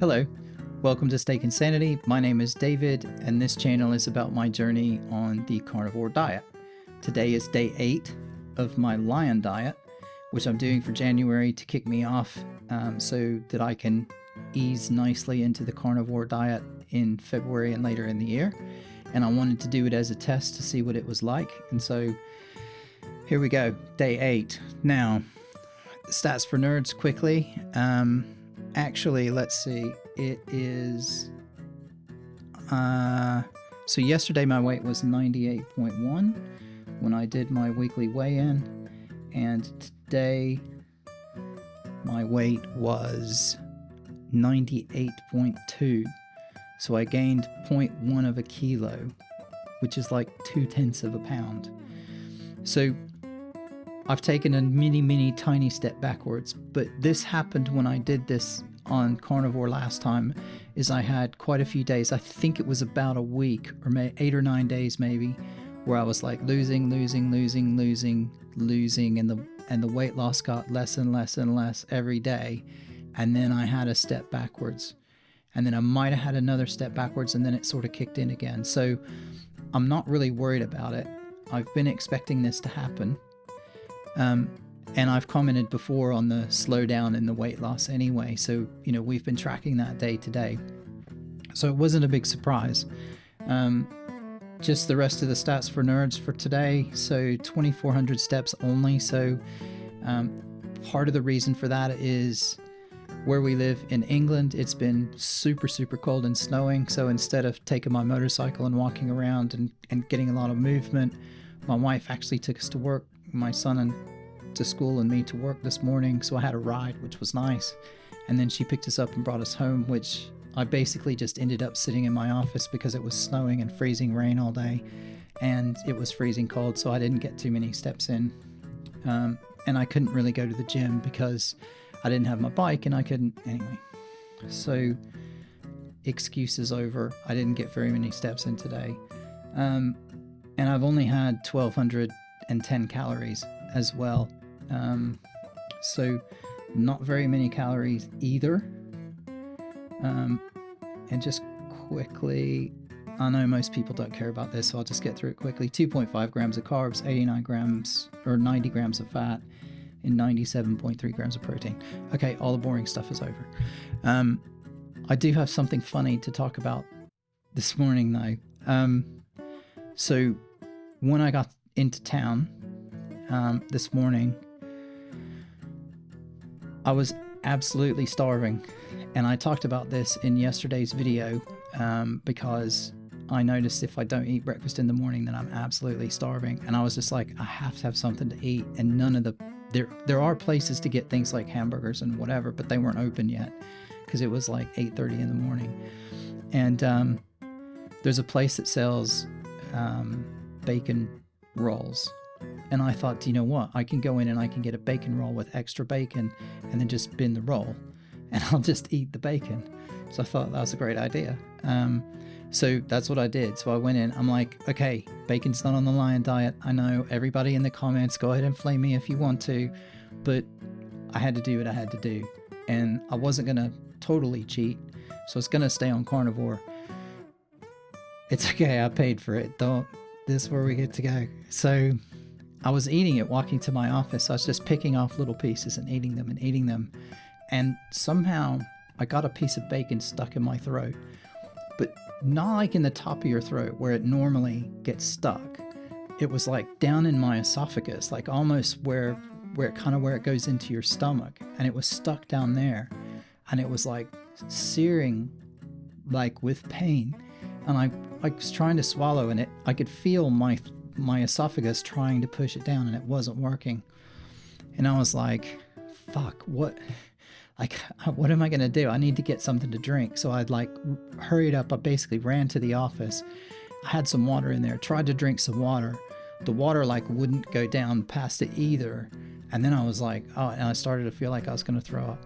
Hello, welcome to Steak Insanity. My name is David, and this channel is about my journey on the carnivore diet. Today is day 8 of my lion diet, which I'm doing for January to kick me off so that I can ease nicely into the carnivore diet in February and later in the year. And I wanted to do it as a test to see what it was like. And so here we go, day 8. Now, stats for nerds quickly. Actually, let's see. It is... so yesterday my weight was 98.1 when I did my weekly weigh-in. And today my weight was 98.2. So I gained 0.1 of a kilo, which is like 0.2 of a pound. So I've taken a mini tiny step backwards, but this happened when I did this on carnivore last time. Is I had quite a few days, I think it was about a week or 8 or 9 days maybe, where I was like losing, and the weight loss got less and less every day. And then I had a step backwards, and then I might have had another step backwards, and then it sort of kicked in again. So I'm not really worried about it. I've been expecting this to happen. And I've commented before on the slowdown in the weight loss anyway. So, we've been tracking that day to day. So it wasn't a big surprise. Just the rest of the stats for nerds for today. So 2,400 steps only. So part of the reason for that is where we live in England, it's been super cold and snowing. So instead of taking my motorcycle and walking around and getting a lot of movement, my wife actually took us to work, my son and to school and me to work this morning. So I had a ride, which was nice. And then she picked us up and brought us home, which I basically just ended up sitting in my office because it was snowing and freezing rain all day. And it was freezing cold, so I didn't get too many steps in. And I couldn't really go to the gym because I didn't have my bike and I couldn't, anyway. So excuses over. I didn't get very many steps in today. And I've only had 1,210 calories as well. So not very many calories either. And just quickly, I know most people don't care about this, so I'll just get through it quickly. 2.5 grams of carbs, 89 grams or 90 grams of fat, and 97.3 grams of protein. Okay, all the boring stuff is over. I do have something funny to talk about this morning though. So when I got into town this morning, I was absolutely starving. And I talked about this in yesterday's video because I noticed if I don't eat breakfast in the morning, then I'm absolutely starving. And I was just like, I have to have something to eat. And there are places to get things like hamburgers and whatever, but they weren't open yet because it was like 8:30 in the morning. And there's a place that sells bacon rolls. And I thought, do you know what? I can go in and I can get a bacon roll with extra bacon and then just bin the roll and I'll just eat the bacon. So I thought that was a great idea. So that's what I did. So I went in, I'm like, okay, bacon's not on the lion diet. I know everybody in the comments, go ahead and flame me if you want to, but I had to do what I had to do. And I wasn't going to totally cheat. So it's going to stay on carnivore. It's okay. I paid for it. This is where we get to go. So I was eating it walking to my office. I was just picking off little pieces and eating them. And somehow I got a piece of bacon stuck in my throat, but not like in the top of your throat where it normally gets stuck. It was like down in my esophagus, like almost where it goes into your stomach. And it was stuck down there. And it was like searing, like with pain. And I was trying to swallow, and I could feel my esophagus trying to push it down, and it wasn't working. And I was like, fuck, what am I going to do? I need to get something to drink. So I'd hurried up. I basically ran to the office. I had some water in there, tried to drink some water. The water wouldn't go down past it either. And then I was like, and I started to feel like I was going to throw up.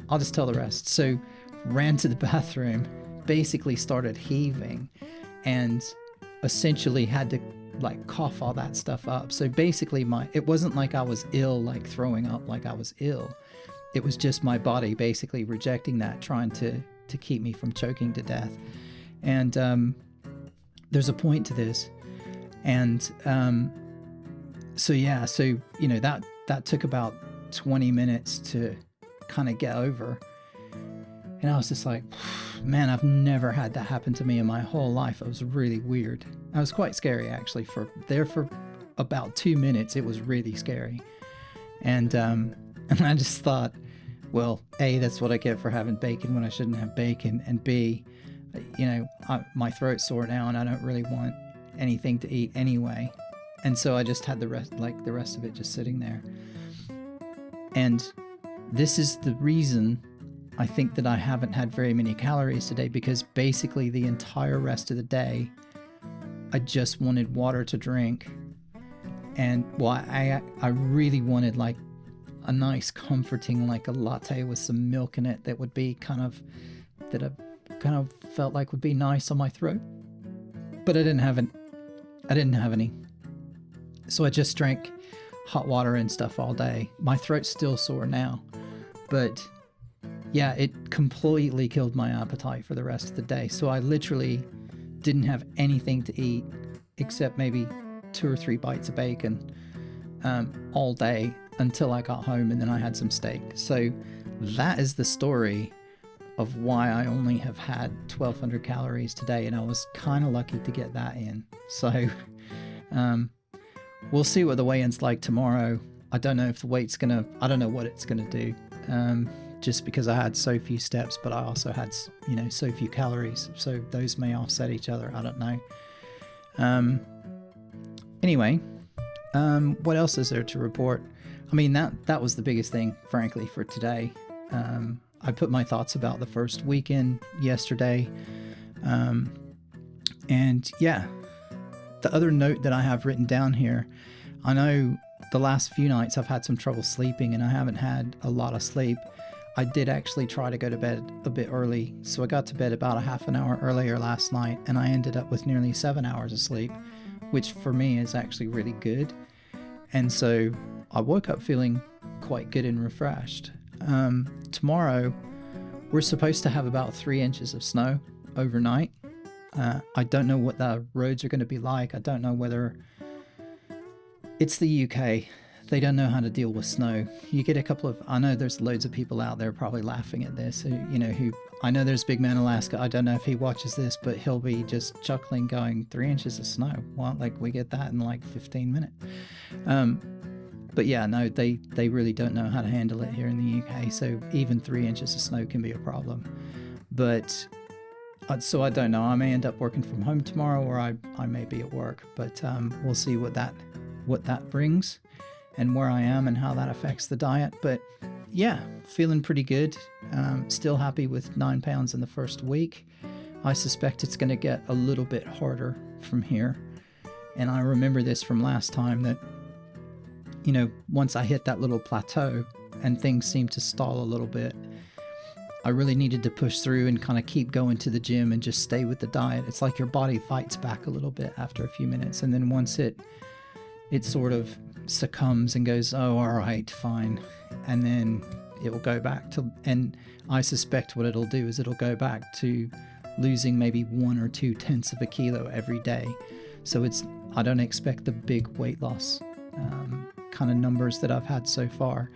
I'll just tell the rest. So ran to the bathroom, basically started heaving, and essentially had to cough all that stuff up. So basically it wasn't like I was ill, like throwing up like I was ill. it was just my body basically rejecting that, trying to keep me from choking to death. And there's a point to this. And so that took about 20 minutes to kind of get over. And I was just like, man, I've never had that happen to me in my whole life. It was really weird. It was quite scary, actually. For about 2 minutes, it was really scary. And I just thought, well, A, that's what I get for having bacon when I shouldn't have bacon. And B, my throat's sore now and I don't really want anything to eat anyway. And so I just had the rest of it just sitting there. And this is the reason I think that I haven't had very many calories today, because basically the entire rest of the day, I just wanted water to drink. And I really wanted like a nice comforting, like a latte with some milk in it that would be that I kind of felt like would be nice on my throat. But I didn't have any. So I just drank hot water and stuff all day. My throat's still sore now, but yeah, it completely killed my appetite for the rest of the day. So I literally didn't have anything to eat except maybe 2 or 3 bites of bacon all day until I got home, and then I had some steak. So that is the story of why I only have had 1,200 calories today, and I was kind of lucky to get that in. So we'll see what the weigh-in's like tomorrow. I don't know if the weight's I don't know what it's gonna do, just because I had so few steps, but I also had so few calories, so those may offset each other. I don't know. Anyway, what else is there to report? I mean, that was the biggest thing, frankly, for today. I put my thoughts about the first weekend yesterday. And yeah, the other note that I have written down here, I know the last few nights I've had some trouble sleeping and I haven't had a lot of sleep. I did actually try to go to bed a bit early. So I got to bed about a half an hour earlier last night, and I ended up with nearly 7 hours of sleep, which for me is actually really good. And so I woke up feeling quite good and refreshed. Tomorrow, we're supposed to have about 3 inches of snow overnight. I don't know what the roads are going to be like. I don't know whether... It's the UK. They don't know how to deal with snow. You get a couple of... I know there's loads of people out there probably laughing at this who I know there's Big Man Alaska. I don't know if he watches this, but he'll be just chuckling going, 3 inches of snow. Well, like we get that in like 15 minutes. But yeah, no, they really don't know how to handle it here in the UK. So even 3 inches of snow can be a problem. But so I don't know. I may end up working from home tomorrow, or I may be at work. But we'll see what that brings and where I am and how that affects the diet. But yeah, feeling pretty good. Still happy with 9 pounds in the first week. I suspect it's going to get a little bit harder from here. And I remember this from last time that, once I hit that little plateau and things seemed to stall a little bit, I really needed to push through and kind of keep going to the gym and just stay with the diet. It's like your body fights back a little bit after a few minutes. And then once it sort of succumbs and goes, oh, all right, fine. And then it will go back to, and I suspect what it'll do is it'll go back to losing maybe 1 or 2 tenths of a kilo every day. So I don't expect the big weight loss kind of numbers that I've had so far,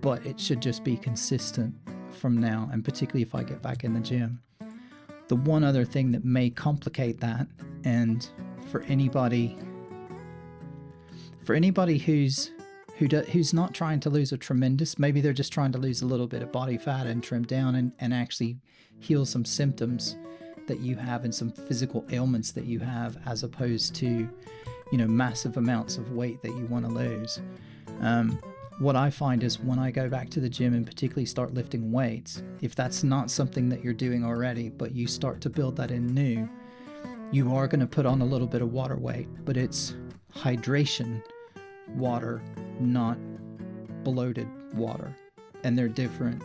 but it should just be consistent from now, and particularly if I get back in the gym. The one other thing that may complicate that, and for anybody who's not trying to lose a tremendous, maybe they're just trying to lose a little bit of body fat and trim down and actually heal some symptoms that you have and some physical ailments that you have, as opposed to massive amounts of weight that you want to lose. What I find is when I go back to the gym and particularly start lifting weights, if that's not something that you're doing already, but you start to build that in new, you are going to put on a little bit of water weight, but it's hydration water, not bloated water, and they're different.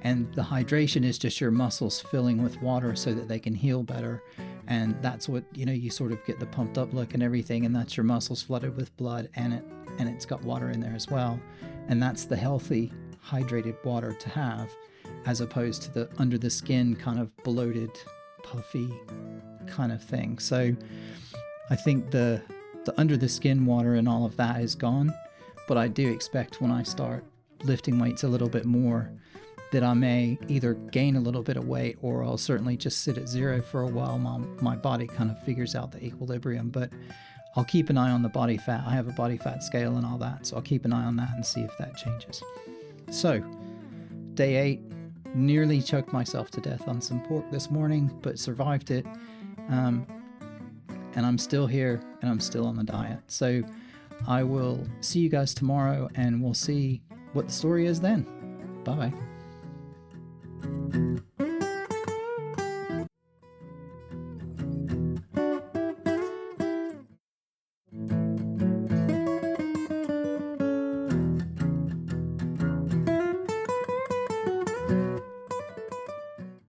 And the hydration is just your muscles filling with water so that they can heal better. And that's what, you sort of get the pumped up look and everything, and that's your muscles flooded with blood, and it's got water in there as well. And that's the healthy hydrated water to have, as opposed to the under the skin kind of bloated, puffy kind of thing. So I think the under the skin water and all of that is gone, but I do expect when I start lifting weights a little bit more that I may either gain a little bit of weight, or I'll certainly just sit at zero for a while. My body kind of figures out the equilibrium, but I'll keep an eye on the body fat. I have a body fat scale and all that, so I'll keep an eye on that and see if that changes. So, day 8, nearly choked myself to death on some pork this morning, but survived it. And I'm still here, and I'm still on the diet. So I will see you guys tomorrow, and we'll see what the story is then. Bye-bye.